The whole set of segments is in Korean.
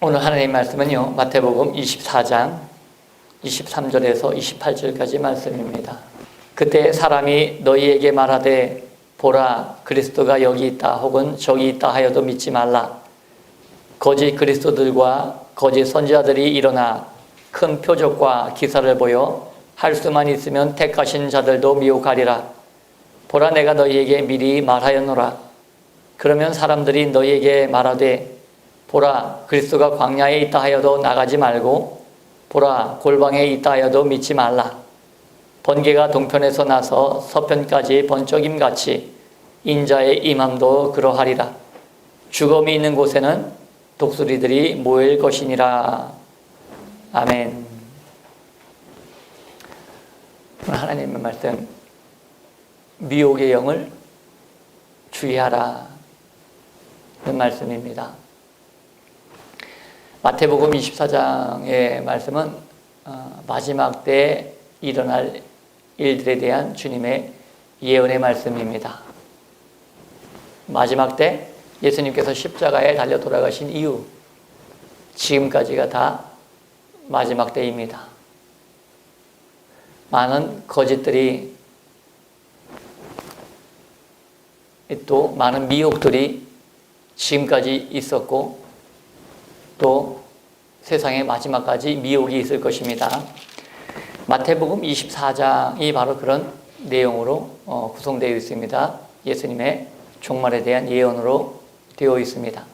오늘 하나님 말씀은요, 마태복음 24장 23절에서 28절까지 말씀입니다. 그때 사람이 너희에게 말하되 보라 그리스도가 여기 있다 혹은 저기 있다 하여도 믿지 말라. 거짓 그리스도들과 거짓 선지자들이 일어나 큰 표적과 기사를 보여 할 수만 있으면 택하신 자들도 미혹하리라. 보라 내가 너희에게 미리 말하였노라. 그러면 사람들이 너희에게 말하되 보라 그리스도가 광야에 있다 하여도 나가지 말고 보라 골방에 있다 하여도 믿지 말라. 번개가 동편에서 나서 서편까지 번쩍임같이 인자의 임함도 그러하리라. 죽음이 있는 곳에는 독수리들이 모일 것이니라. 아멘. 하나님의 말씀, 미혹의 영을 주의하라 는 말씀입니다. 마태복음 24장의 말씀은 마지막 때에 일어날 일들에 대한 주님의 예언의 말씀입니다. 마지막 때 예수님께서 십자가에 달려 돌아가신 이후 지금까지가 다 마지막 때입니다. 많은 거짓들이 또 많은 미혹들이 지금까지 있었고 또 세상의 마지막까지 미혹이 있을 것입니다. 마태복음 24장이 바로 그런 내용으로 구성되어 있습니다. 예수님의 종말에 대한 예언으로 되어 있습니다.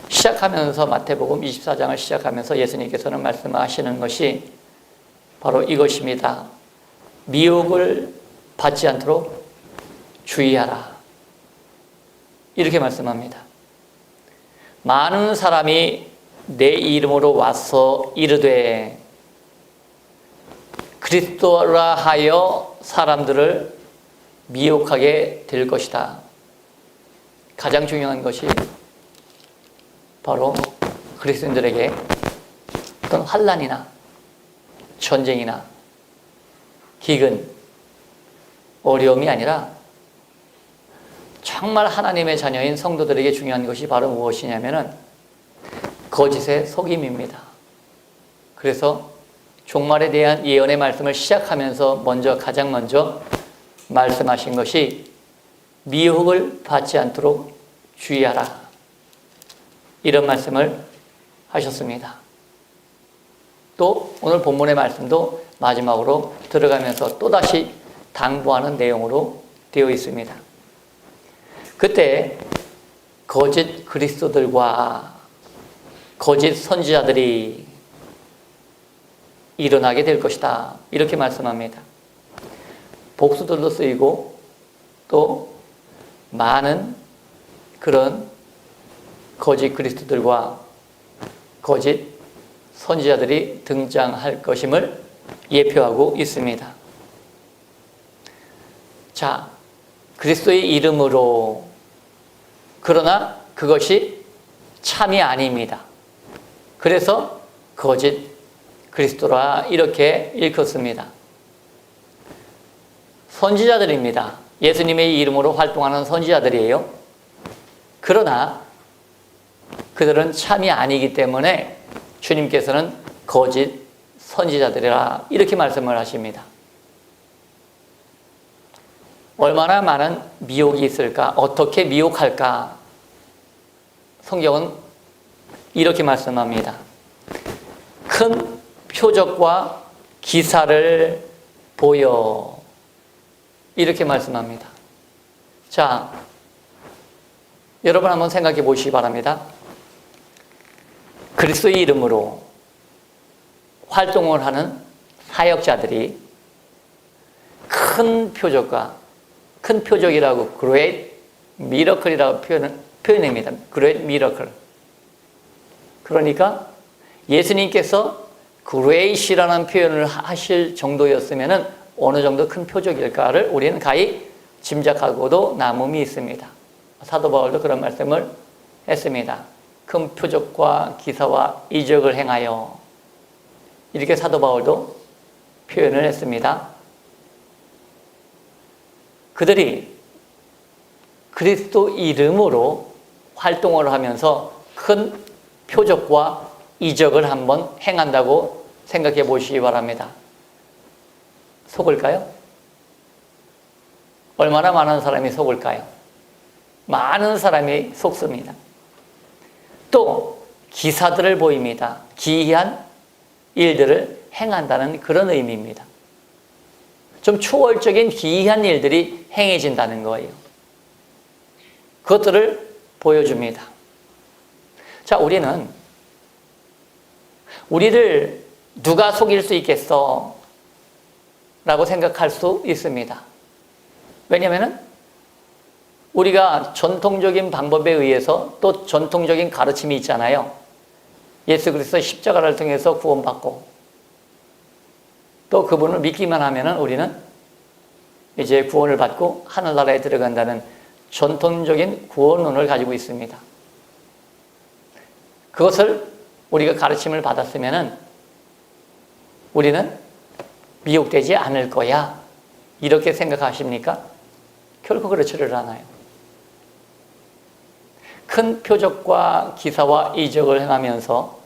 시작하면서 마태복음 24장을 시작하면서 예수님께서는 말씀하시는 것이 바로 이것입니다. 미혹을 받지 않도록 주의하라. 이렇게 말씀합니다. 많은 사람이 내 이름으로 와서 이르되 그리스도라 하여 사람들을 미혹하게 될 것이다. 가장 중요한 것이 바로 그리스도인들에게 어떤 환난이나 전쟁이나 기근, 어려움이 아니라 정말 하나님의 자녀인 성도들에게 중요한 것이 바로 무엇이냐면은 거짓의 속임입니다. 그래서 종말에 대한 예언의 말씀을 시작하면서 가장 먼저 말씀하신 것이 미혹을 받지 않도록 주의하라. 이런 말씀을 하셨습니다. 또 오늘 본문의 말씀도 마지막으로 들어가면서 또다시 당부하는 내용으로 되어 있습니다. 그때 거짓 그리스도들과 거짓 선지자들이 일어나게 될 것이다. 이렇게 말씀합니다. 복수들도 쓰이고 또 많은 그런 거짓 그리스도들과 거짓 선지자들이 등장할 것임을 예표하고 있습니다. 자, 그리스도의 이름으로, 그러나 그것이 참이 아닙니다. 그래서 거짓 그리스도라 이렇게 일컫습니다. 선지자들입니다. 예수님의 이름으로 활동하는 선지자들이에요. 그러나 그들은 참이 아니기 때문에 주님께서는 거짓 선지자들이라 이렇게 말씀을 하십니다. 얼마나 많은 미혹이 있을까? 어떻게 미혹할까? 성경은 이렇게 말씀합니다. 큰 표적과 기사를 보여. 이렇게 말씀합니다. 자, 여러분 한번 생각해 보시기 바랍니다. 그리스도의 이름으로 활동을 하는 사역자들이 큰 표적과 큰 표적이라고 great miracle이라고 표현합니다. great miracle. 그러니까 예수님께서 great이라는 표현을 하실 정도였으면 어느 정도 큰 표적일까를 우리는 가히 짐작하고도 남음이 있습니다. 사도 바울도 그런 말씀을 했습니다. 큰 표적과 기사와 이적을 행하여, 이렇게 사도 바울도 표현을 했습니다. 그들이 그리스도 이름으로 활동을 하면서 큰 표적과 이적을 한번 행한다고 생각해 보시기 바랍니다. 속을까요? 얼마나 많은 사람이 속을까요? 많은 사람이 속습니다. 또 기사들을 보입니다. 기이한 일들을 행한다는 그런 의미입니다. 좀 초월적인 기이한 일들이 행해진다는 거예요. 그것들을 보여줍니다. 자, 우리를 누가 속일 수 있겠어? 라고 생각할 수 있습니다. 왜냐하면 우리가 전통적인 방법에 의해서 또 전통적인 가르침이 있잖아요. 예수 그리스도 십자가를 통해서 구원받고 또 그분을 믿기만 하면 우리는 이제 구원을 받고 하늘나라에 들어간다는 전통적인 구원론을 가지고 있습니다. 그것을 우리가 가르침을 받았으면 우리는 미혹되지 않을 거야. 이렇게 생각하십니까? 결코 그렇지를 않아요. 큰 표적과 기사와 이적을 행하면서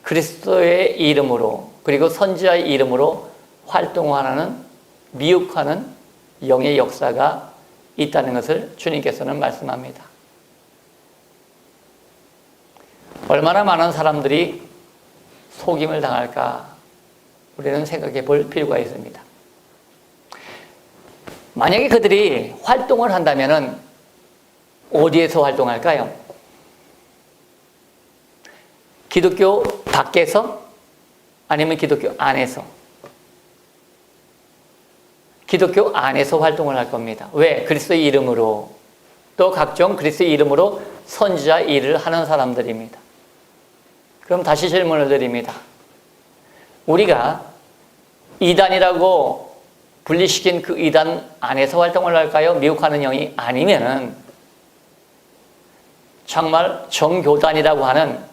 그리스도의 이름으로 그리고 선지자의 이름으로 활동하는 미혹하는 영의 역사가 있다는 것을 주님께서는 말씀합니다. 얼마나 많은 사람들이 속임을 당할까 우리는 생각해 볼 필요가 있습니다. 만약에 그들이 활동을 한다면 어디에서 활동할까요? 기독교 밖에서 아니면 기독교 안에서? 기독교 안에서 활동을 할 겁니다. 왜? 그리스도의 이름으로 또 각종 그리스도의 이름으로 선지자 일을 하는 사람들입니다. 그럼 다시 질문을 드립니다. 우리가 이단이라고 분리시킨 그 이단 안에서 활동을 할까요? 미혹하는 영이 아니면은 정말 정교단이라고 하는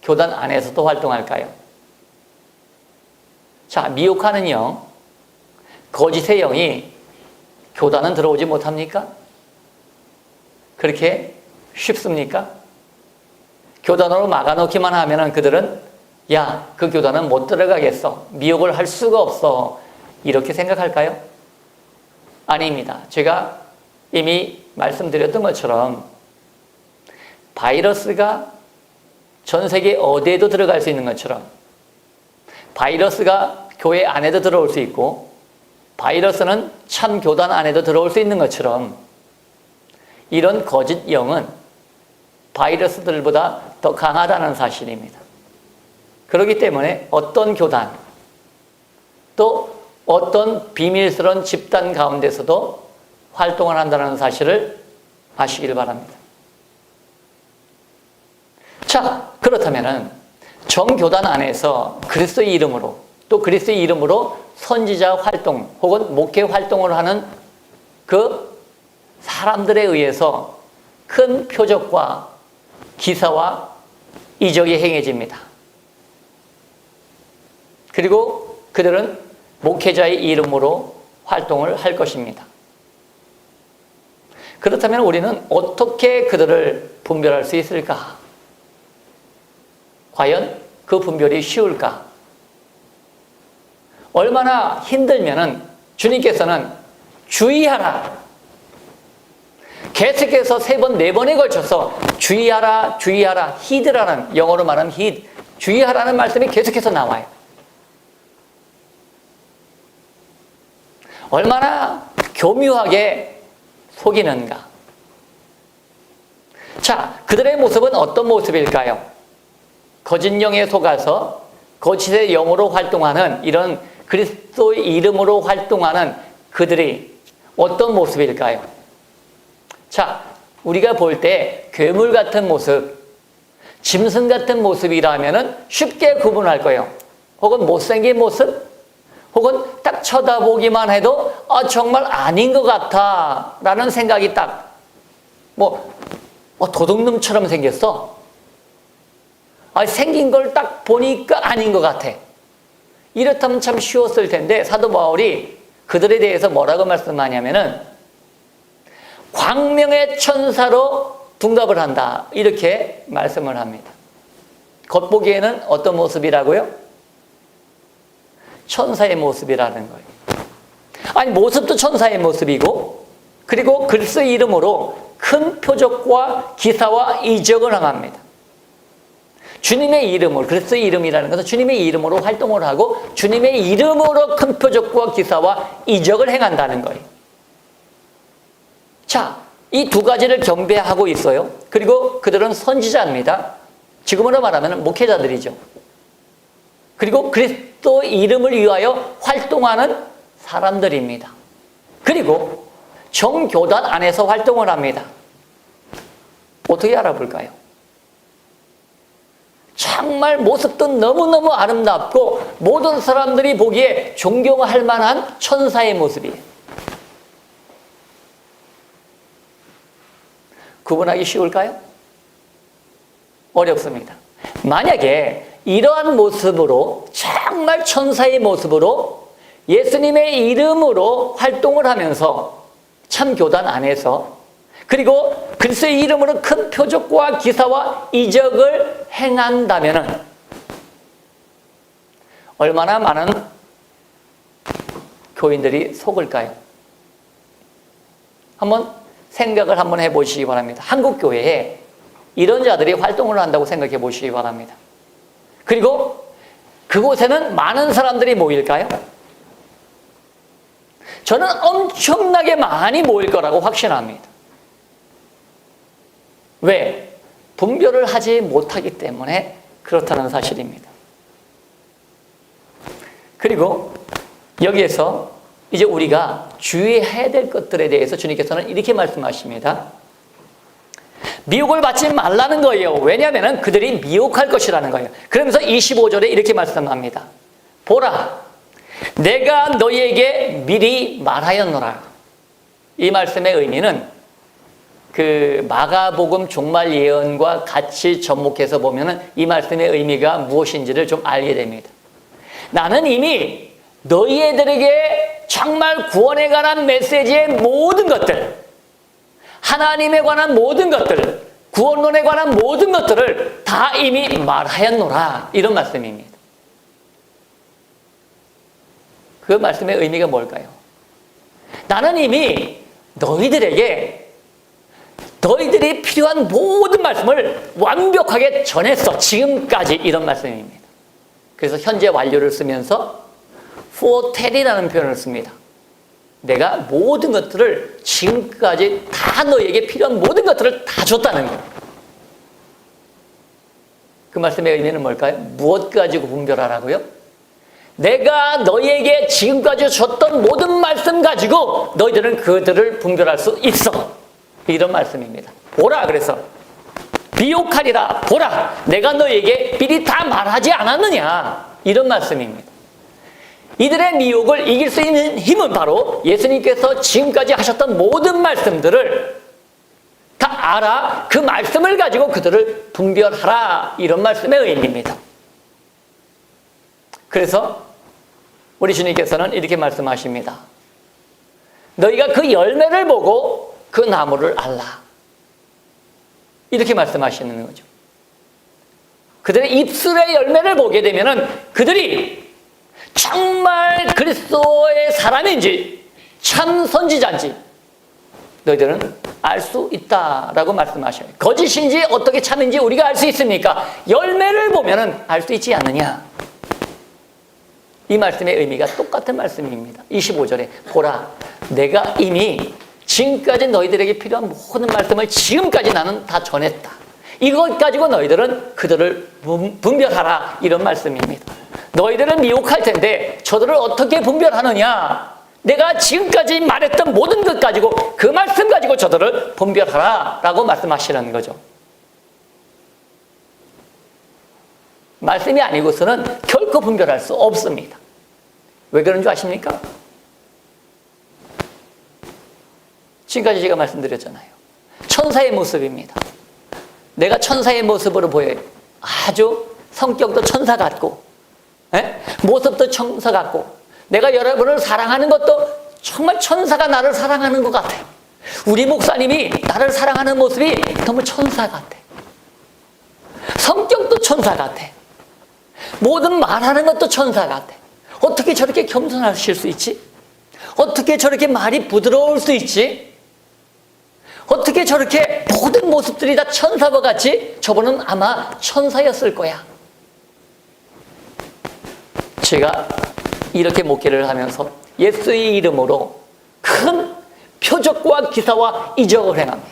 교단 안에서도 활동할까요? 자, 미혹하는 영, 거짓의 영이 교단은 들어오지 못합니까? 그렇게 쉽습니까? 교단으로 막아놓기만 하면 그들은 야, 그 교단은 못 들어가겠어. 미혹을 할 수가 없어. 이렇게 생각할까요? 아닙니다. 제가 이미 말씀드렸던 것처럼 바이러스가 전 세계 어디에도 들어갈 수 있는 것처럼 바이러스가 교회 안에도 들어올 수 있고 바이러스는 참 교단 안에도 들어올 수 있는 것처럼 이런 거짓 영은 바이러스들보다 더 강하다는 사실입니다. 그렇기 때문에 어떤 교단 또 어떤 비밀스러운 집단 가운데서도 활동을 한다는 사실을 아시길 바랍니다. 자, 그렇다면 정교단 안에서 그리스도의 이름으로 또 그리스도의 이름으로 선지자 활동 혹은 목회 활동을 하는 그 사람들에 의해서 큰 표적과 기사와 이적이 행해집니다. 그리고 그들은 목회자의 이름으로 활동을 할 것입니다. 그렇다면 우리는 어떻게 그들을 분별할 수 있을까? 과연 그 분별이 쉬울까? 얼마나 힘들면은 주님께서는 주의하라. 계속해서 3번, 4번에 걸쳐서 주의하라, 주의하라, 히드라는 영어로 말하면 히드, 주의하라는 말씀이 계속해서 나와요. 얼마나 교묘하게 속이는가. 자, 그들의 모습은 어떤 모습일까요? 거짓 영에 속아서 거짓의 영으로 활동하는 이런 그리스도의 이름으로 활동하는 그들이 어떤 모습일까요? 자, 우리가 볼 때 괴물 같은 모습, 짐승 같은 모습이라면 쉽게 구분할 거예요. 혹은 못생긴 모습, 혹은 딱 쳐다보기만 해도 정말 아닌 것 같아 라는 생각이 딱 도둑놈처럼 생겼어. 생긴 걸 딱 보니까 아닌 것 같아. 이렇다면 참 쉬웠을 텐데 사도 바울이 그들에 대해서 뭐라고 말씀하냐면은 광명의 천사로 둔갑을 한다. 이렇게 말씀을 합니다. 겉보기에는 어떤 모습이라고요? 천사의 모습이라는 거예요. 아니, 모습도 천사의 모습이고, 그리고 그리스도의 이름으로 큰 표적과 기사와 이적을 행합니다. 주님의 이름으로, 그리스도의 이름이라는 것은 주님의 이름으로 활동을 하고 주님의 이름으로 큰 표적과 기사와 이적을 행한다는 거예요. 자, 이 두 가지를 경배하고 있어요. 그리고 그들은 선지자입니다. 지금으로 말하면 목회자들이죠. 그리고 그리스도 이름을 위하여 활동하는 사람들입니다. 그리고 정교단 안에서 활동을 합니다. 어떻게 알아볼까요? 정말 모습도 너무너무 아름답고 모든 사람들이 보기에 존경할 만한 천사의 모습이에요. 구분하기 쉬울까요? 어렵습니다. 만약에 이러한 모습으로, 정말 천사의 모습으로 예수님의 이름으로 활동을 하면서 참교단 안에서, 그리고 그리스도의 이름으로 큰 표적과 기사와 이적을 행한다면 얼마나 많은 교인들이 속을까요? 한번 생각을 한번 해보시기 바랍니다. 한국 교회에 이런 자들이 활동을 한다고 생각해 보시기 바랍니다. 그리고 그곳에는 많은 사람들이 모일까요? 저는 엄청나게 많이 모일 거라고 확신합니다. 왜? 분별을 하지 못하기 때문에 그렇다는 사실입니다. 그리고 여기에서 이제 우리가 주의해야 될 것들에 대해서 주님께서는 이렇게 말씀하십니다. 미혹을 받지 말라는 거예요. 왜냐하면 그들이 미혹할 것이라는 거예요. 그러면서 25절에 이렇게 말씀합니다. 보라, 내가 너희에게 미리 말하였노라. 이 말씀의 의미는 그 마가복음 종말 예언과 같이 접목해서 보면은 이 말씀의 의미가 무엇인지를 좀 알게 됩니다. 나는 이미 너희들에게 정말 구원에 관한 메시지의 모든 것들, 하나님에 관한 모든 것들, 구원론에 관한 모든 것들을 다 이미 말하였노라. 이런 말씀입니다. 그 말씀의 의미가 뭘까요? 나는 이미 너희들에게 너희들이 필요한 모든 말씀을 완벽하게 전했어. 지금까지. 이런 말씀입니다. 그래서 현재 완료를 쓰면서 foretell이라는 표현을 씁니다. 내가 모든 것들을 지금까지 다 너에게 필요한 모든 것들을 다 줬다는 거예요. 그 말씀의 의미는 뭘까요? 무엇 가지고 분별하라고요? 내가 너희에게 지금까지 줬던 모든 말씀 가지고 너희들은 그들을 분별할 수 있어. 이런 말씀입니다. 보라, 그래서 미혹하리라. 보라, 내가 너희에게 미리 다 말하지 않았느냐. 이런 말씀입니다. 이들의 미혹을 이길 수 있는 힘은 바로 예수님께서 지금까지 하셨던 모든 말씀들을 다 알아, 그 말씀을 가지고 그들을 분별하라. 이런 말씀의 의미입니다. 그래서 우리 주님께서는 이렇게 말씀하십니다. 너희가 그 열매를 보고 그 나무를 알라. 이렇게 말씀하시는 거죠. 그들의 입술의 열매를 보게 되면은 그들이 정말 그리스도의 사람인지 참 선지자인지 너희들은 알 수 있다라고 말씀하셔요. 거짓인지 어떻게 참인지 우리가 알 수 있습니까? 열매를 보면은 알 수 있지 않느냐. 이 말씀의 의미가 똑같은 말씀입니다. 25절에 보라, 내가 이미 지금까지 너희들에게 필요한 모든 말씀을 지금까지 나는 다 전했다. 이것 가지고 너희들은 그들을 분별하라. 이런 말씀입니다. 너희들은 미혹할 텐데 저들을 어떻게 분별하느냐? 내가 지금까지 말했던 모든 것 가지고 그 말씀 가지고 저들을 분별하라 라고 말씀하시는 거죠. 말씀이 아니고서는 결코 분별할 수 없습니다. 왜 그런 줄 아십니까? 지금까지 제가 말씀드렸잖아요. 천사의 모습입니다. 내가 천사의 모습으로 보여요. 아주 성격도 천사 같고, 모습도 천사 같고, 내가 여러분을 사랑하는 것도 정말 천사가 나를 사랑하는 것 같아요. 우리 목사님이 나를 사랑하는 모습이 너무 천사 같아요. 성격도 천사 같아. 모든 말하는 것도 천사 같아. 어떻게 저렇게 겸손하실 수 있지? 어떻게 저렇게 말이 부드러울 수 있지? 어떻게 저렇게 모든 모습들이 다 천사와 같이? 저분은 아마 천사였을 거야. 제가 이렇게 목회를 하면서 예수의 이름으로 큰 표적과 기사와 이적을 행합니다.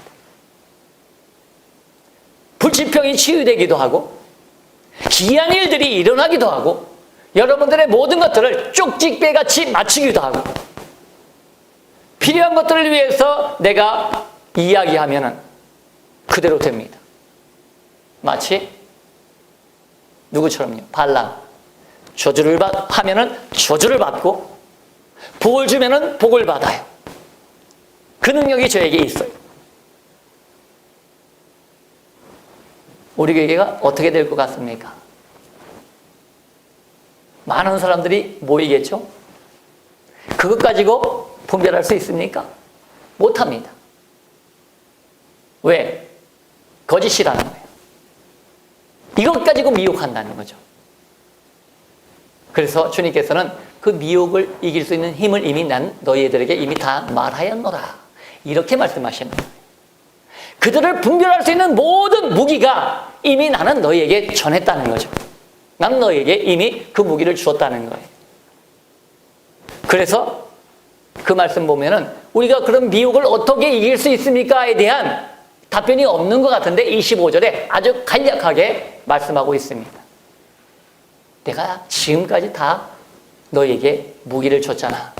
불치병이 치유되기도 하고 기이한 일들이 일어나기도 하고 여러분들의 모든 것들을 쪽집게같이 맞추기도 하고 필요한 것들을 위해서 내가 이야기하면 그대로 됩니다. 마치 누구처럼요? 발람. 저주를 하면은 저주를 받고 복을 주면은 복을 받아요. 그 능력이 저에게 있어요. 우리 교회가 어떻게 될 것 같습니까? 많은 사람들이 모이겠죠? 그것 가지고 분별할 수 있습니까? 못합니다. 왜? 거짓이라는 거예요. 이것 가지고 미혹한다는 거죠. 그래서 주님께서는 그 미혹을 이길 수 있는 힘을 이미 난 너희들에게 이미 다 말하였노라. 이렇게 말씀하시는 거예요. 그들을 분별할 수 있는 모든 무기가 이미 나는 너희에게 전했다는 거죠. 난 너희에게 이미 그 무기를 주었다는 거예요. 그래서 그 말씀 보면은 우리가 그런 미혹을 어떻게 이길 수 있습니까에 대한 답변이 없는 것 같은데 25절에 아주 간략하게 말씀하고 있습니다. 내가 지금까지 다 너에게 무기를 줬잖아.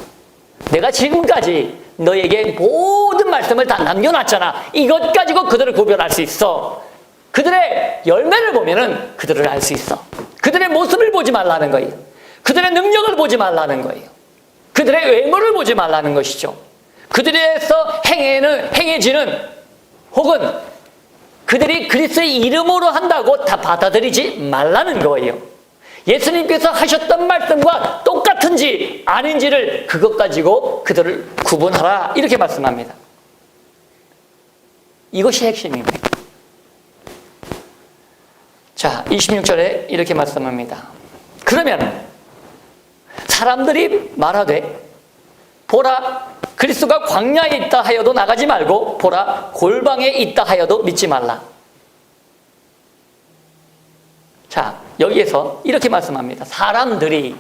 내가 지금까지 너에게 모든 말씀을 다 남겨놨잖아. 이것 가지고 그들을 구별할 수 있어. 그들의 열매를 보면은 그들을 알 수 있어. 그들의 모습을 보지 말라는 거예요. 그들의 능력을 보지 말라는 거예요. 그들의 외모를 보지 말라는 것이죠. 그들에서 행해지는 혹은 그들이 그리스도의 이름으로 한다고 다 받아들이지 말라는 거예요. 예수님께서 하셨던 말씀과 똑같은지 아닌지를 그것 가지고 그들을 구분하라 이렇게 말씀합니다. 이것이 핵심입니다. 자, 26절에 이렇게 말씀합니다. 그러면 사람들이 말하되 보라 그리스도가 광야에 있다 하여도 나가지 말고 보라 골방에 있다 하여도 믿지 말라. 자, 여기에서 이렇게 말씀합니다. 사람들이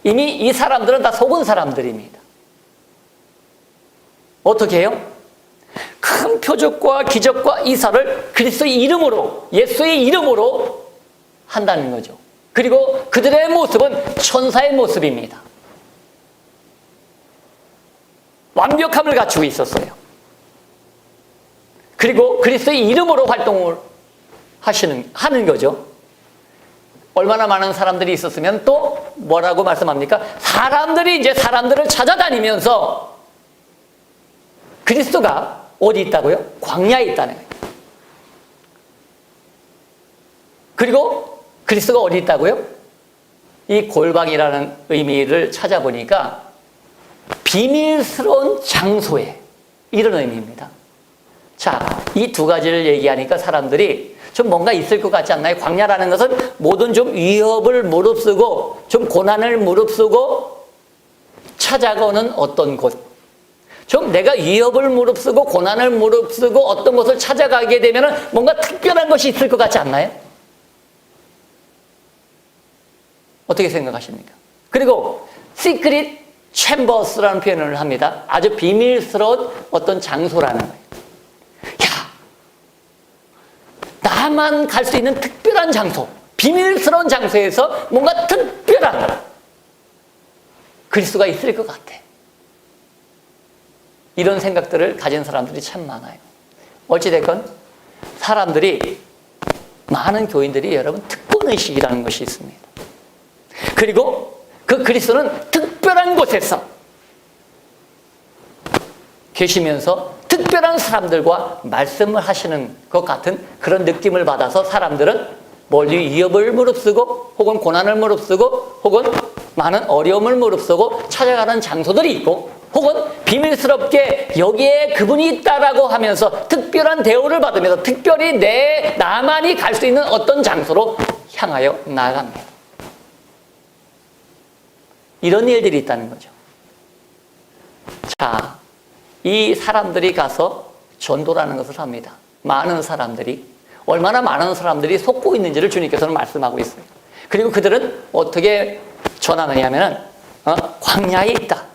이미 이 사람들은 다 속은 사람들입니다. 어떻게 해요? 큰 표적과 기적과 이사를 그리스도의 이름으로 예수의 이름으로 한다는 거죠. 그리고 그들의 모습은 천사의 모습입니다. 완벽함을 갖추고 있었어요. 그리고 그리스도의 이름으로 활동을 하는 거죠. 얼마나 많은 사람들이 있었으면 또 뭐라고 말씀합니까? 사람들이 이제 사람들을 찾아다니면서 그리스도가 어디 있다고요? 광야에 있다는 거예요. 그리고 그리스도가 어디 있다고요? 이 골방이라는 의미를 찾아보니까 비밀스러운 장소에 이런 의미입니다. 자, 이 두 가지를 얘기하니까 사람들이 좀 뭔가 있을 것 같지 않나요? 광야라는 것은 모든 좀 위협을 무릅쓰고 좀 고난을 무릅쓰고 찾아가는 어떤 곳. 좀 내가 위협을 무릅쓰고 고난을 무릅쓰고 어떤 곳을 찾아가게 되면 뭔가 특별한 것이 있을 것 같지 않나요? 어떻게 생각하십니까? 그리고 시크릿 챔버스라는 표현을 합니다. 아주 비밀스러운 어떤 장소라는 거예요. 나만 갈 수 있는 특별한 장소, 비밀스러운 장소에서 뭔가 특별한 그리스도가 있을 것 같아. 이런 생각들을 가진 사람들이 참 많아요. 어찌됐건 사람들이, 많은 교인들이 여러분 특권의식이라는 것이 있습니다. 그리고 그 그리스도는 특별한 곳에서 계시면서 특별한 사람들과 말씀을 하시는 것 같은 그런 느낌을 받아서 사람들은 멀리 위협을 무릅쓰고 혹은 고난을 무릅쓰고 혹은 많은 어려움을 무릅쓰고 찾아가는 장소들이 있고 혹은 비밀스럽게 여기에 그분이 있다라고 하면서 특별한 대우를 받으면서 특별히 나만이 갈 수 있는 어떤 장소로 향하여 나아갑니다. 이런 일들이 있다는 거죠. 자, 이 사람들이 가서 전도라는 것을 합니다. 많은 사람들이, 얼마나 많은 사람들이 속고 있는지를 주님께서는 말씀하고 있어요. 그리고 그들은 어떻게 전하느냐 하면은 광야에 있다.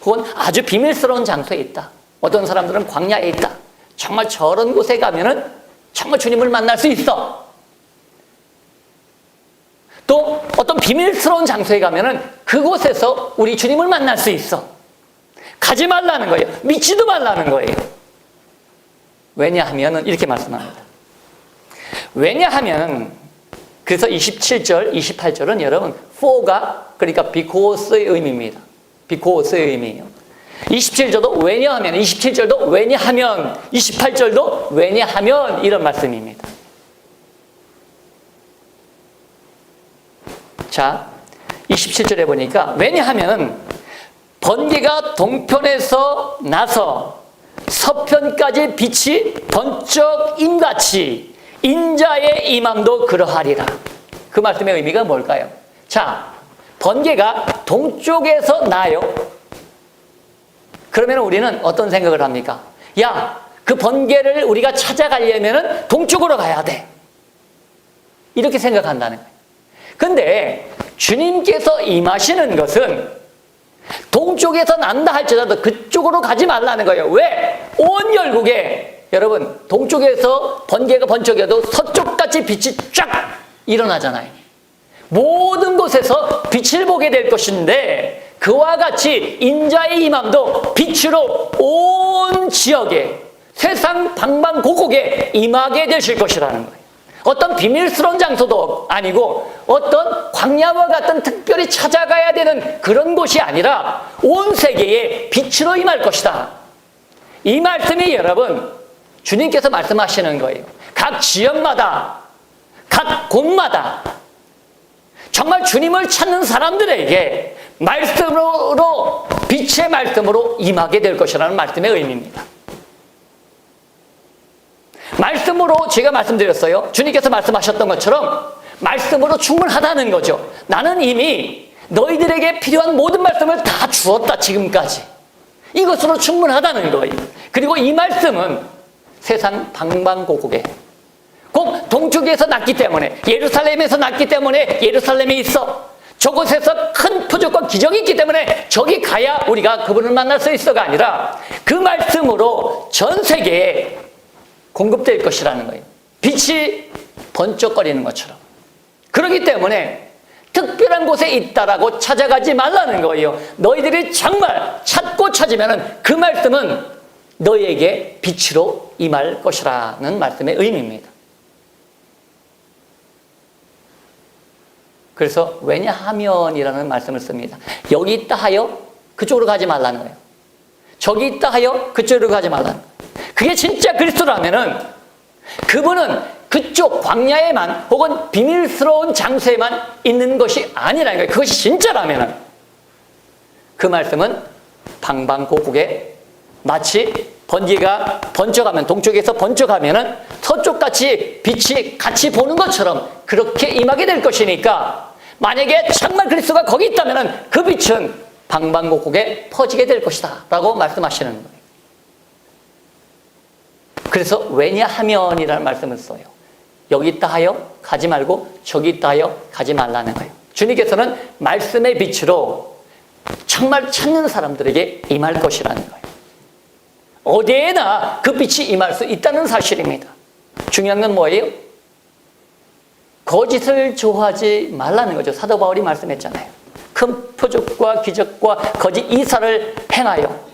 혹은 아주 비밀스러운 장소에 있다. 어떤 사람들은 광야에 있다. 정말 저런 곳에 가면은 정말 주님을 만날 수 있어. 또 어떤 비밀스러운 장소에 가면은 그곳에서 우리 주님을 만날 수 있어. 가지 말라는 거예요. 믿지도 말라는 거예요. 왜냐하면은 이렇게 말씀합니다. 왜냐하면 그래서 27절, 28절은 여러분 for가 그러니까 because의 의미입니다. because의 의미예요. 27절도 왜냐하면, 27절도 왜냐하면, 28절도 왜냐하면 이런 말씀입니다. 자, 27절에 보니까 왜냐하면 번개가 동편에서 나서 서편까지 빛이 번쩍 임같이 인자의 임함도 그러하리라. 그 말씀의 의미가 뭘까요? 자, 번개가 동쪽에서 나요. 그러면 우리는 어떤 생각을 합니까? 야, 그 번개를 우리가 찾아가려면 동쪽으로 가야 돼. 이렇게 생각한다는 거예요. 근데 주님께서 임하시는 것은 동쪽에서 난다 할지라도 그쪽으로 가지 말라는 거예요. 왜? 온 열국에 여러분 동쪽에서 번개가 번쩍여도 서쪽같이 빛이 쫙 일어나잖아요. 모든 곳에서 빛을 보게 될 것인데 그와 같이 인자의 임함도 빛으로 온 지역에 세상 방방곡곡에 임하게 되실 것이라는 거예요. 어떤 비밀스러운 장소도 아니고 어떤 광야와 같은 특별히 찾아가야 되는 그런 곳이 아니라 온 세계에 빛으로 임할 것이다. 이 말씀이 여러분 주님께서 말씀하시는 거예요. 각 지역마다 각 곳마다 정말 주님을 찾는 사람들에게 말씀으로 빛의 말씀으로 임하게 될 것이라는 말씀의 의미입니다. 말씀으로 제가 말씀드렸어요. 주님께서 말씀하셨던 것처럼 말씀으로 충분하다는 거죠. 나는 이미 너희들에게 필요한 모든 말씀을 다 주었다 지금까지. 이것으로 충분하다는 거예요. 그리고 이 말씀은 세상 방방곡곡에 꼭 동쪽에서 났기 때문에 예루살렘에서 났기 때문에 예루살렘에 있어. 저곳에서 큰 표적과 기적이 있기 때문에 저기 가야 우리가 그분을 만날 수 있어가 아니라 그 말씀으로 전 세계에 공급될 것이라는 거예요. 빛이 번쩍거리는 것처럼. 그렇기 때문에 특별한 곳에 있다라고 찾아가지 말라는 거예요. 너희들이 정말 찾고 찾으면 그 말씀은 너희에게 빛으로 임할 것이라는 말씀의 의미입니다. 그래서 왜냐하면이라는 말씀을 씁니다. 여기 있다 하여 그쪽으로 가지 말라는 거예요. 저기 있다 하여 그쪽으로 가지 말라는 거예요. 그게 진짜 그리스도라면은 그분은 그쪽 광야에만 혹은 비밀스러운 장소에만 있는 것이 아니라는 거예요. 그것이 진짜라면은 그 말씀은 방방곡곡에 마치 번개가 번쩍하면 동쪽에서 번쩍하면은 서쪽같이 빛이 같이 보는 것처럼 그렇게 임하게 될 것이니까 만약에 정말 그리스도가 거기 있다면은 그 빛은 방방곡곡에 퍼지게 될 것이다 라고 말씀하시는 거예요. 그래서 왜냐하면이라는 말씀을 써요. 여기 있다 하여 가지 말고 저기 있다 하여 가지 말라는 거예요. 주님께서는 말씀의 빛으로 정말 찾는 사람들에게 임할 것이라는 거예요. 어디에나 그 빛이 임할 수 있다는 사실입니다. 중요한 건 뭐예요? 거짓을 좋아하지 말라는 거죠. 사도 바울이 말씀했잖아요. 큰 표적과 기적과 거짓 이사를 행하여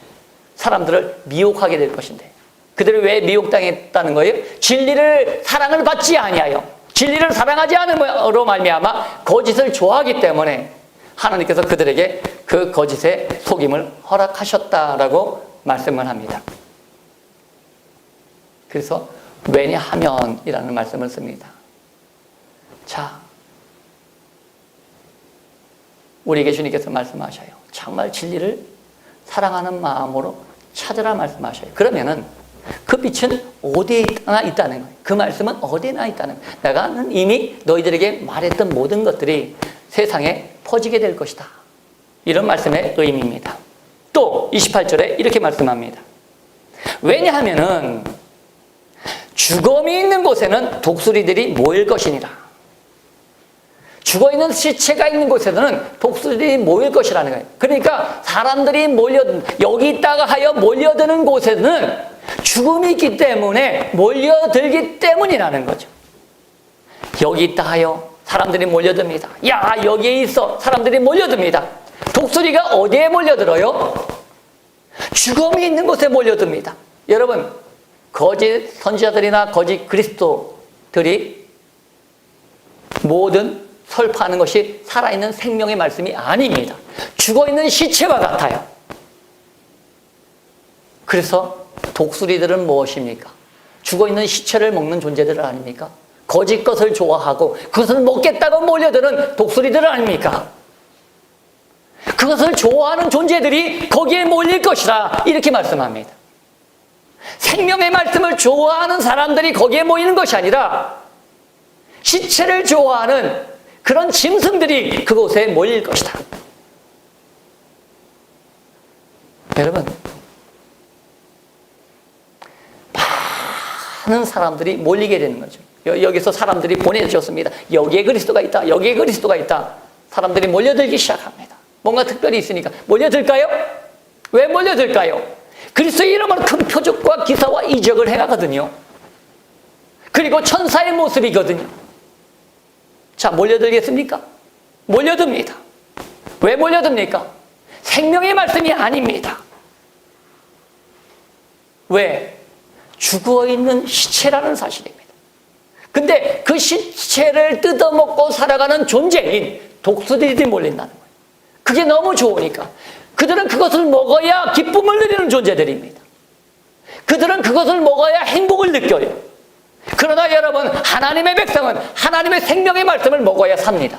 사람들을 미혹하게 될 것인데 그들이 왜 미혹당했다는 거예요? 진리를 사랑을 받지 아니하여 진리를 사랑하지 않음으로 말미암아 거짓을 좋아하기 때문에 하나님께서 그들에게 그 거짓의 속임을 허락하셨다라고 말씀을 합니다. 그래서 왜냐하면이라는 말씀을 씁니다. 자, 우리에게 주님께서 말씀하셔요. 정말 진리를 사랑하는 마음으로 찾으라 말씀하셔요. 그러면은 그 빛은 어디에나 있다는 거예요. 그 말씀은 어디에나 있다는 거예요. 내가 이미 너희들에게 말했던 모든 것들이 세상에 퍼지게 될 것이다. 이런 말씀의 의미입니다. 또 28절에 이렇게 말씀합니다. 왜냐하면은 죽음이 있는 곳에는 독수리들이 모일 것이니라. 죽어있는 시체가 있는 곳에는 독수리들이 모일 것이라는 거예요. 그러니까 사람들이 여기 있다가 하여 몰려드는 곳에는 죽음이 있기 때문에 몰려들기 때문이라는 거죠. 여기 있다 하여 사람들이 몰려듭니다. 야, 여기에 있어. 사람들이 몰려듭니다. 독수리가 어디에 몰려들어요? 죽음이 있는 곳에 몰려듭니다. 여러분, 거짓 선지자들이나 거짓 그리스도들이 모든 설파하는 것이 살아있는 생명의 말씀이 아닙니다. 죽어있는 시체와 같아요. 그래서 독수리들은 무엇입니까? 죽어있는 시체를 먹는 존재들 아닙니까? 거짓 것을 좋아하고 그것을 먹겠다고 몰려드는 독수리들 아닙니까? 그것을 좋아하는 존재들이 거기에 몰릴 것이라 이렇게 말씀합니다. 생명의 말씀을 좋아하는 사람들이 거기에 모이는 것이 아니라 시체를 좋아하는 그런 짐승들이 그곳에 몰릴 것이다. 여러분, 많은 사람들이 몰리게 되는 거죠. 여기서 사람들이 보내주셨습니다. 여기에 그리스도가 있다. 여기에 그리스도가 있다. 사람들이 몰려들기 시작합니다. 뭔가 특별히 있으니까 몰려들까요? 왜 몰려들까요? 그리스도의 이름은 큰 표적과 기사와 이적을 행하거든요. 그리고 천사의 모습이거든요. 자, 몰려들겠습니까? 몰려듭니다. 왜 몰려듭니까? 생명의 말씀이 아닙니다. 왜? 죽어있는 시체라는 사실입니다. 근데 그 시체를 뜯어먹고 살아가는 존재인 독수리들이 몰린다는 거예요. 그게 너무 좋으니까. 그들은 그것을 먹어야 기쁨을 누리는 존재들입니다. 그들은 그것을 먹어야 행복을 느껴요. 그러나 여러분, 하나님의 백성은 하나님의 생명의 말씀을 먹어야 삽니다.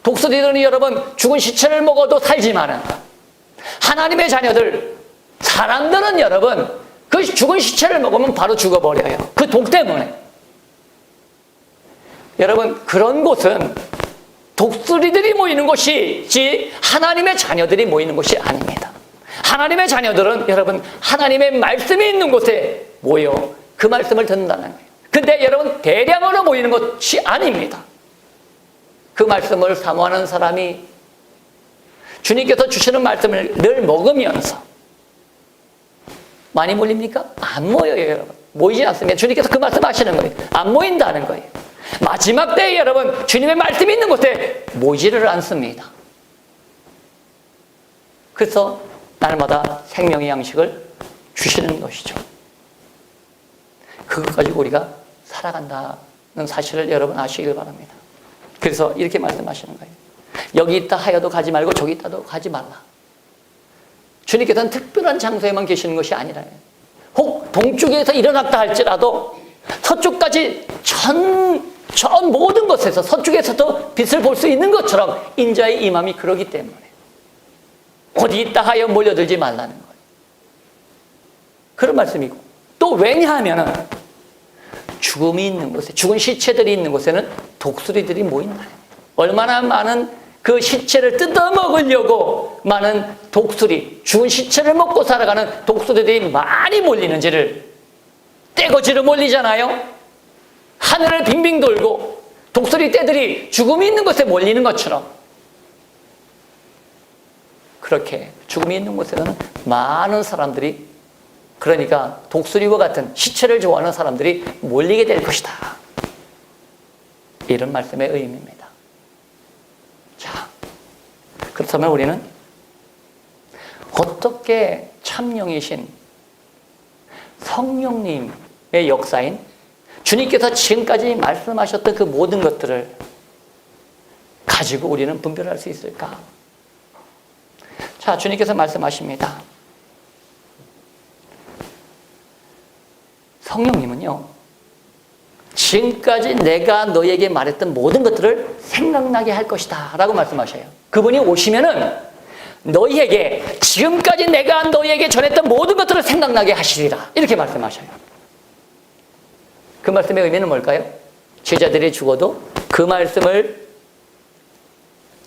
독수리들은 여러분, 죽은 시체를 먹어도 살지만은 하나님의 자녀들, 사람들은 여러분, 그 죽은 시체를 먹으면 바로 죽어버려요. 그 독 때문에. 여러분, 그런 곳은 독수리들이 모이는 곳이지 하나님의 자녀들이 모이는 곳이 아닙니다. 하나님의 자녀들은 여러분, 하나님의 말씀이 있는 곳에 모여 그 말씀을 듣는다는 거예요. 근데 여러분, 대량으로 모이는 것이 아닙니다. 그 말씀을 사모하는 사람이 주님께서 주시는 말씀을 늘 먹으면서 많이 몰립니까? 안 모여요, 여러분. 모이지 않습니다. 주님께서 그 말씀 하시는 거예요. 안 모인다는 거예요. 마지막 때에 여러분, 주님의 말씀이 있는 곳에 모이지를 않습니다. 그래서 날마다 생명의 양식을 주시는 것이죠. 그것 가지고 우리가 살아간다는 사실을 여러분 아시길 바랍니다. 그래서 이렇게 말씀하시는 거예요. 여기 있다 하여도 가지 말고 저기 있다도 가지 말라. 주님께서는 특별한 장소에만 계시는 것이 아니라 혹 동쪽에서 일어났다 할지라도 서쪽까지 전 모든 것에서 서쪽에서도 빛을 볼 수 있는 것처럼 인자의 임함이 그러기 때문에 어디 있다 하여 몰려들지 말라는 거예요. 그런 말씀이고, 또 왜냐하면 죽음이 있는 곳에, 죽은 시체들이 있는 곳에는 독수리들이 모인다. 얼마나 많은 그 시체를 뜯어먹으려고 많은 독수리, 죽은 시체를 먹고 살아가는 독수리들이 많이 몰리는지를, 떼거지로 몰리잖아요. 하늘을 빙빙 돌고 독수리 떼들이 죽음이 있는 곳에 몰리는 것처럼, 그렇게 죽음이 있는 곳에는 많은 사람들이, 그러니까 독수리와 같은 시체를 좋아하는 사람들이 몰리게 될 것이다. 이런 말씀의 의미입니다. 자, 그렇다면 우리는 어떻게 참영이신 성령님의 역사인 주님께서 지금까지 말씀하셨던 그 모든 것들을 가지고 우리는 분별할 수 있을까? 자, 주님께서 말씀하십니다. 성령님은요, 지금까지 내가 너에게 말했던 모든 것들을 생각나게 할 것이다 라고 말씀하셔요. 그분이 오시면은 너희에게 지금까지 내가 너희에게 전했던 모든 것들을 생각나게 하시리라. 이렇게 말씀하셔요. 그 말씀의 의미는 뭘까요? 제자들이 죽어도 그 말씀을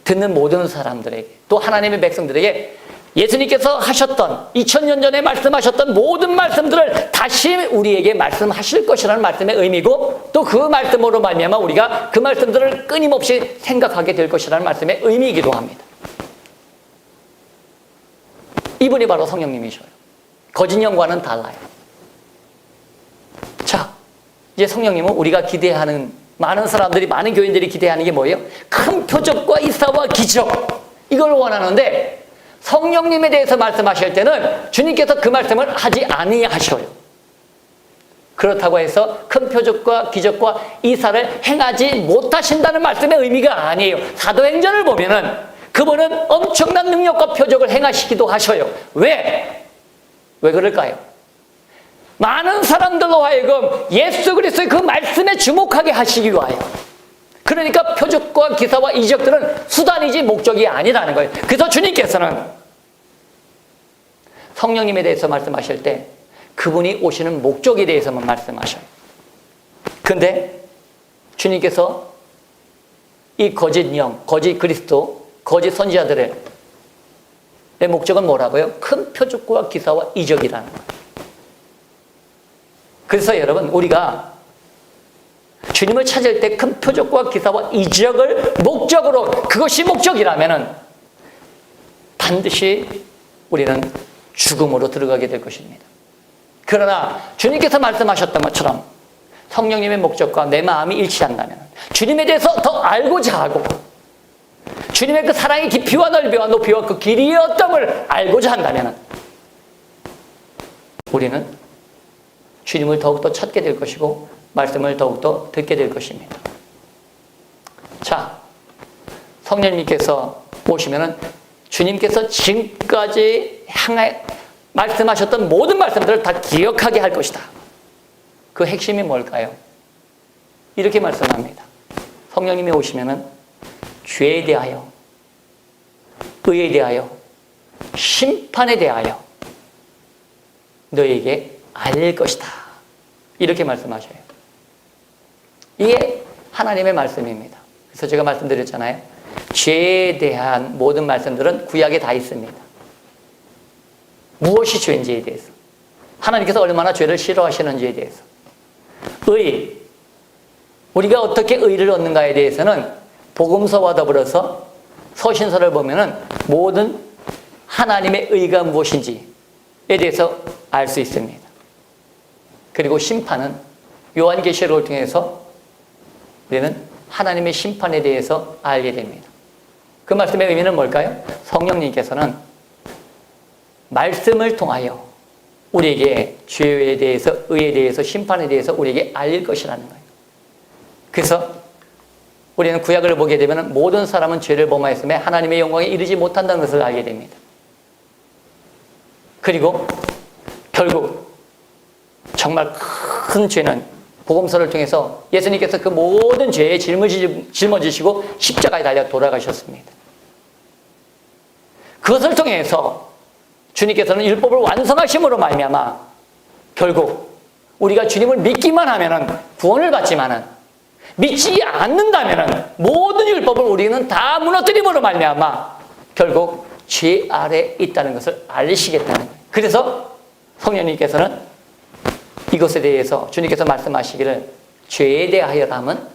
듣는 모든 사람들에게, 또 하나님의 백성들에게 예수님께서 하셨던 2000년 전에 말씀하셨던 모든 말씀들을 다시 우리에게 말씀하실 것이라는 말씀의 의미고, 또 그 말씀으로 말미암아 우리가 그 말씀들을 끊임없이 생각하게 될 것이라는 말씀의 의미이기도 합니다. 이분이 바로 성령님이셔요. 거짓 영과는 달라요. 자, 이제 성령님은 우리가 기대하는, 많은 사람들이, 많은 교인들이 기대하는 게 뭐예요? 큰 표적과 이사와 기적, 이걸 원하는데 성령님에 대해서 말씀하실 때는 주님께서 그 말씀을 하지 아니하셔요. 그렇다고 해서 큰 표적과 기적과 이사를 행하지 못하신다는 말씀의 의미가 아니에요. 사도행전을 보면은 그분은 엄청난 능력과 표적을 행하시기도 하셔요. 왜 그럴까요? 많은 사람들로 하여금 예수 그리스도의 그 말씀에 주목하게 하시기 위하여. 그러니까 표적과 기사와 이적들은 수단이지 목적이 아니라는 거예요. 그래서 주님께서는 성령님에 대해서 말씀하실 때 그분이 오시는 목적에 대해서만 말씀하셔요. 근데 주님께서 이 거짓 영, 거짓 그리스도, 거짓 선지자들의 목적은 뭐라고요? 큰 표적과 기사와 이적이라는 거예요. 그래서 여러분, 우리가 주님을 찾을 때 큰 표적과 기사와 이적을 목적으로, 그것이 목적이라면은 반드시 우리는 죽음으로 들어가게 될 것입니다. 그러나 주님께서 말씀하셨던 것처럼 성령님의 목적과 내 마음이 일치한다면, 주님에 대해서 더 알고자 하고 주님의 그 사랑의 깊이와 넓이와 높이와 그 길이의 어떠함을 알고자 한다면 우리는 주님을 더욱더 찾게 될 것이고 말씀을 더욱더 듣게 될 것입니다. 자, 성령님께서 오시면은 주님께서 지금까지 향해 말씀하셨던 모든 말씀들을 다 기억하게 할 것이다. 그 핵심이 뭘까요? 이렇게 말씀합니다. 성령님이 오시면은 죄에 대하여, 의에 대하여, 심판에 대하여 너에게 알릴 것이다. 이렇게 말씀하셔요. 이게 하나님의 말씀입니다. 그래서 제가 말씀드렸잖아요. 죄에 대한 모든 말씀들은 구약에 다 있습니다. 무엇이 죄인지에 대해서, 하나님께서 얼마나 죄를 싫어하시는지에 대해서, 의, 우리가 어떻게 의를 얻는가에 대해서는 복음서와 더불어서 서신서를 보면은 모든 하나님의 의가 무엇인지에 대해서 알 수 있습니다. 그리고 심판은 요한계시록을 통해서 우리는 하나님의 심판에 대해서 알게 됩니다. 그 말씀의 의미는 뭘까요? 성령님께서는 말씀을 통하여 우리에게 죄에 대해서, 의에 대해서, 심판에 대해서 우리에게 알릴 것이라는 거예요. 그래서 우리는 구약을 보게 되면 모든 사람은 죄를 범하였음에 하나님의 영광에 이르지 못한다는 것을 알게 됩니다. 그리고 결국 정말 큰 죄는 복음서를 통해서 예수님께서 그 모든 죄에 짊어지시고 십자가에 달려 돌아가셨습니다. 그것을 통해서 주님께서는 율법을 완성하심으로 말미암아 결국 우리가 주님을 믿기만 하면은 구원을 받지만은 믿지 않는다면은 모든 율법을 우리는 다 무너뜨림으로 말미암아 결국 죄 아래 있다는 것을 알리시겠다는 거예요. 그래서 성령님께서는 이것에 대해서 주님께서 말씀하시기를 죄에 대하여라면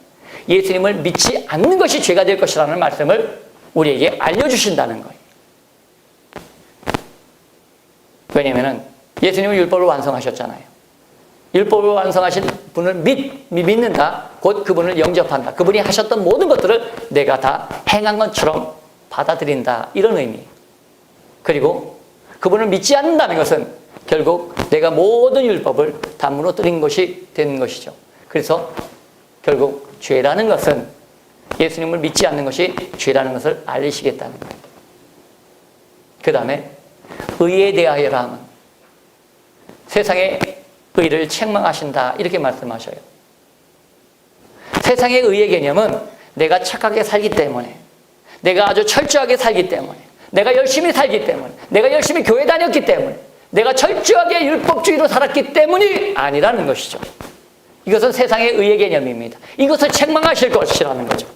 예수님을 믿지 않는 것이 죄가 될 것이라는 말씀을 우리에게 알려주신다는 거예요. 왜냐하면 예수님은 율법을 완성하셨잖아요. 율법을 완성하신 분을 믿는다. 곧 그분을 영접한다. 그분이 하셨던 모든 것들을 내가 다 행한 것처럼 받아들인다. 이런 의미. 그리고 그분을 믿지 않는다는 것은 결국 내가 모든 율법을 다 무너뜨린 것이 되는 것이죠. 그래서 결국 죄라는 것은 예수님을 믿지 않는 것이 죄라는 것을 알리시겠다는 거예요. 그 다음에 의에 대하여라 하면 세상의 의를 책망하신다. 이렇게 말씀하셔요. 세상의 의의 개념은 내가 착하게 살기 때문에, 내가 아주 철저하게 살기 때문에, 내가 열심히 살기 때문에, 내가 열심히 교회 다녔기 때문에, 내가 철저하게 율법주의로 살았기 때문이 아니라는 것이죠. 이것은 세상의 의의 개념입니다. 이것을 책망하실 것이라는 거죠.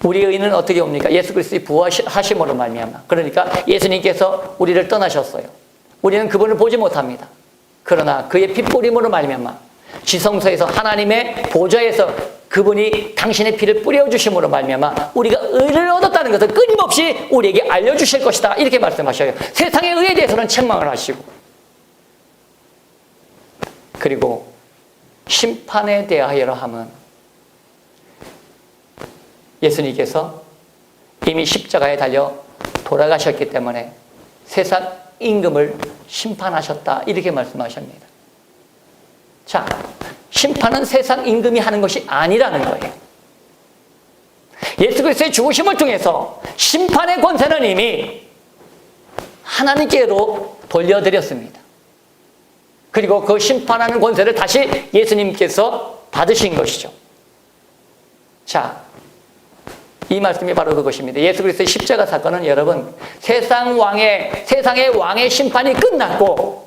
우리의 의는 어떻게 옵니까? 예수 그리스도의 부활하심으로 말미암아. 그러니까 예수님께서 우리를 떠나셨어요. 우리는 그분을 보지 못합니다. 그러나 그의 핏뿌림으로 말미암아 지성소에서 하나님의 보좌에서 그분이 당신의 피를 뿌려주심으로 말미암아 우리가 의를 얻었다는 것을 끊임없이 우리에게 알려주실 것이다. 이렇게 말씀하셔요. 세상의 의에 대해서는 책망을 하시고, 그리고 심판에 대하여라 함은 예수님께서 이미 십자가에 달려 돌아가셨기 때문에 세상 임금을 심판하셨다. 이렇게 말씀하십니다. 자, 심판은 세상 임금이 하는 것이 아니라는 거예요. 예수 그리스도의 죽으심을 통해서 심판의 권세는 이미 하나님께로 돌려드렸습니다. 그리고 그 심판하는 권세를 다시 예수님께서 받으신 것이죠. 자, 이 말씀이 바로 그것입니다. 예수 그리스도의 십자가 사건은 여러분, 세상의 왕의 심판이 끝났고,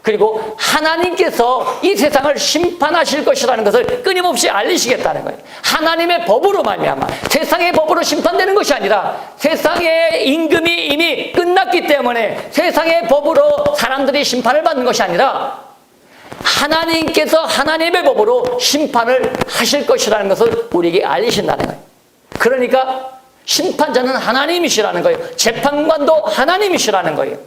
그리고 하나님께서 이 세상을 심판하실 것이라는 것을 끊임없이 알리시겠다는 거예요. 하나님의 법으로 말미암아 세상의 법으로 심판되는 것이 아니라 세상의 임금이 이미 끝났기 때문에 세상의 법으로 사람들이 심판을 받는 것이 아니라 하나님께서 하나님의 법으로 심판을 하실 것이라는 것을 우리에게 알리신다는 거예요. 그러니까 심판자는 하나님이시라는 거예요. 재판관도 하나님이시라는 거예요.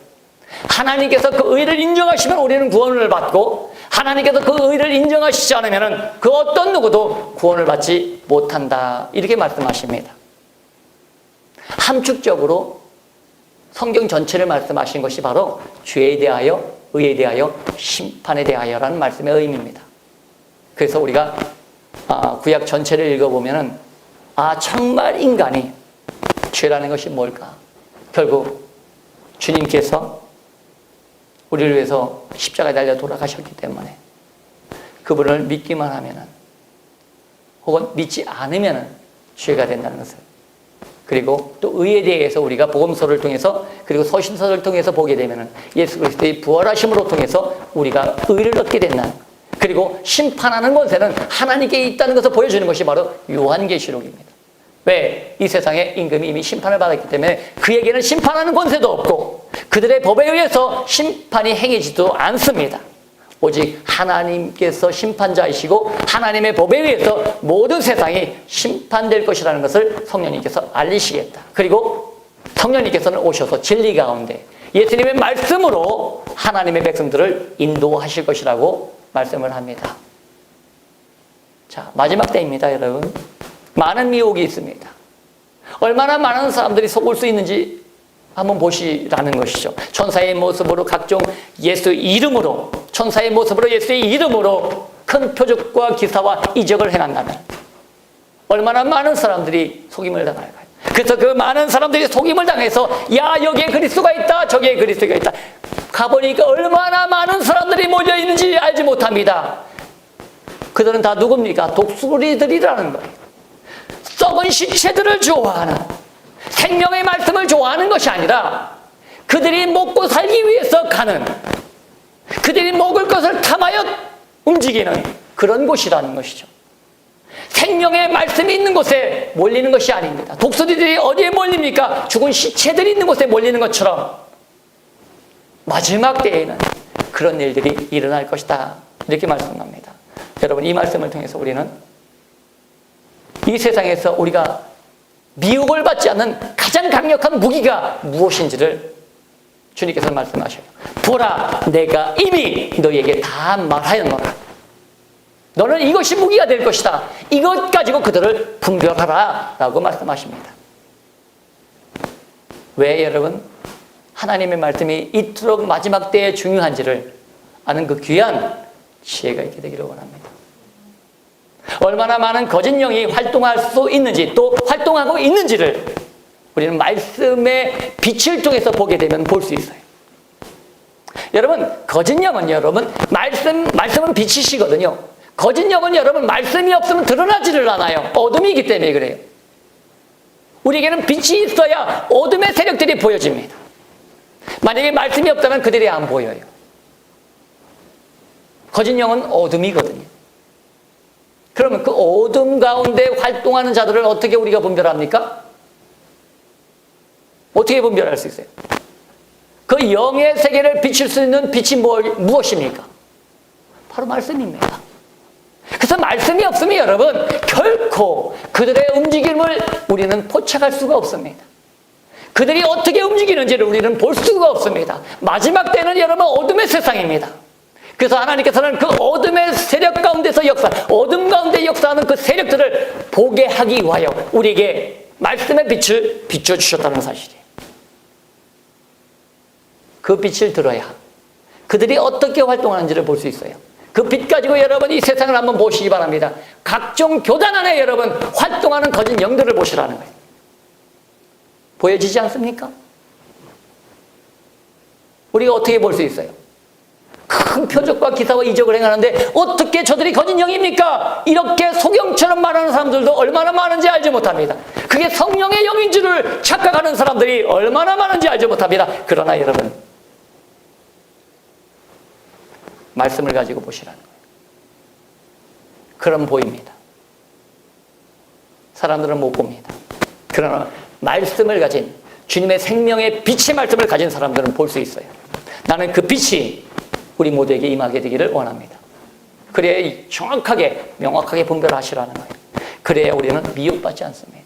하나님께서 그 의를 인정하시면 우리는 구원을 받고, 하나님께서 그 의를 인정하시지 않으면 그 어떤 누구도 구원을 받지 못한다. 이렇게 말씀하십니다. 함축적으로 성경 전체를 말씀하신 것이 바로 죄에 대하여, 의에 대하여, 심판에 대하여라는 말씀의 의미입니다. 그래서 우리가 구약 전체를 읽어보면 정말 인간이 죄라는 것이 뭘까? 결국 주님께서 우리를 위해서 십자가에 달려 돌아가셨기 때문에 그분을 믿기만 하면은, 혹은 믿지 않으면은 죄가 된다는 것을, 그리고 또 의에 대해서 우리가 복음서를 통해서, 그리고 서신서를 통해서 보게 되면은 예수 그리스도의 부활하심으로 통해서 우리가 의를 얻게 된다는, 그리고 심판하는 권세는 하나님께 있다는 것을 보여주는 것이 바로 요한계시록입니다. 왜? 이 세상에 임금이 이미 심판을 받았기 때문에 그에게는 심판하는 권세도 없고 그들의 법에 의해서 심판이 행해지도 않습니다. 오직 하나님께서 심판자이시고 하나님의 법에 의해서 모든 세상이 심판될 것이라는 것을 성령님께서 알리시겠다. 그리고 성령님께서는 오셔서 진리 가운데 예수님의 말씀으로 하나님의 백성들을 인도하실 것이라고 말씀을 합니다. 자, 마지막 때입니다, 여러분. 많은 미혹이 있습니다. 얼마나 많은 사람들이 속을 수 있는지 한번 보시라는 것이죠. 천사의 모습으로 각종 예수의 이름으로, 천사의 모습으로 예수의 이름으로 큰 표적과 기사와 이적을 행한다면 얼마나 많은 사람들이 속임을 당할까요? 그래서 그 많은 사람들이 속임을 당해서 야, 여기에 그리스도가 있다, 저기에 그리스도가 있다. 가보니까 얼마나 많은 사람들이 몰려 있는지 알지 못합니다. 그들은 다 누굽니까? 독수리들이라는 거예요. 썩은 시체들을 좋아하는, 생명의 말씀을 좋아하는 것이 아니라 그들이 먹고 살기 위해서 가는, 그들이 먹을 것을 탐하여 움직이는 그런 곳이라는 것이죠. 생명의 말씀이 있는 곳에 몰리는 것이 아닙니다. 독수리들이 어디에 몰립니까? 죽은 시체들이 있는 곳에 몰리는 것처럼 마지막 때에는 그런 일들이 일어날 것이다. 이렇게 말씀합니다. 여러분, 이 말씀을 통해서 우리는 이 세상에서 우리가 미혹을 받지 않는 가장 강력한 무기가 무엇인지를 주님께서 말씀하셔요. 보라, 내가 이미 너희에게 다 말하였노라. 너는 이것이 무기가 될 것이다. 이것 가지고 그들을 분별하라 라고 말씀하십니다. 왜 여러분? 하나님의 말씀이 이토록 마지막 때에 중요한지를 아는 그 귀한 지혜가 있게 되기를 원합니다. 얼마나 많은 거짓 영이 활동할 수 있는지, 또 활동하고 있는지를 우리는 말씀의 빛을 통해서 보게 되면 볼 수 있어요. 여러분, 거짓 영은 여러분 말씀은 빛이시거든요. 거짓 영은 여러분 말씀이 없으면 드러나지를 않아요. 어둠이기 때문에 그래요. 우리에게는 빛이 있어야 어둠의 세력들이 보여집니다. 만약에 말씀이 없다면 그들이 안 보여요. 거짓 영은 어둠이거든요. 그러면 그 어둠 가운데 활동하는 자들을 어떻게 우리가 분별합니까? 어떻게 분별할 수 있어요? 그 영의 세계를 비출 수 있는 빛이 무엇입니까? 바로 말씀입니다. 그래서 말씀이 없으면 여러분 결코 그들의 움직임을 우리는 포착할 수가 없습니다. 그들이 어떻게 움직이는지를 우리는 볼 수가 없습니다. 마지막 때는 여러분 어둠의 세상입니다. 그래서 하나님께서는 그 어둠의 세력 가운데서 어둠 가운데 역사하는 그 세력들을 보게 하기 위하여 우리에게 말씀의 빛을 비춰주셨다는 사실이에요. 그 빛을 들어야 그들이 어떻게 활동하는지를 볼 수 있어요. 그 빛 가지고 여러분 이 세상을 한번 보시기 바랍니다. 각종 교단 안에 여러분 활동하는 거짓 영들을 보시라는 거예요. 보여지지 않습니까? 우리가 어떻게 볼 수 있어요? 큰 표적과 기사와 이적을 행하는데 어떻게 저들이 거짓 영입니까? 이렇게 소경처럼 말하는 사람들도 얼마나 많은지 알지 못합니다. 그게 성령의 영인 줄을 착각하는 사람들이 얼마나 많은지 알지 못합니다. 그러나 여러분 말씀을 가지고 보시라는 거예요. 그럼 보입니다. 사람들은 못 봅니다. 그러나 말씀을 가진 주님의 생명의 빛의 말씀을 가진 사람들은 볼 수 있어요. 나는 그 빛이 우리 모두에게 임하게 되기를 원합니다. 그래야 정확하게 명확하게 분별하시라는 거예요. 그래야 우리는 미혹받지 않습니다.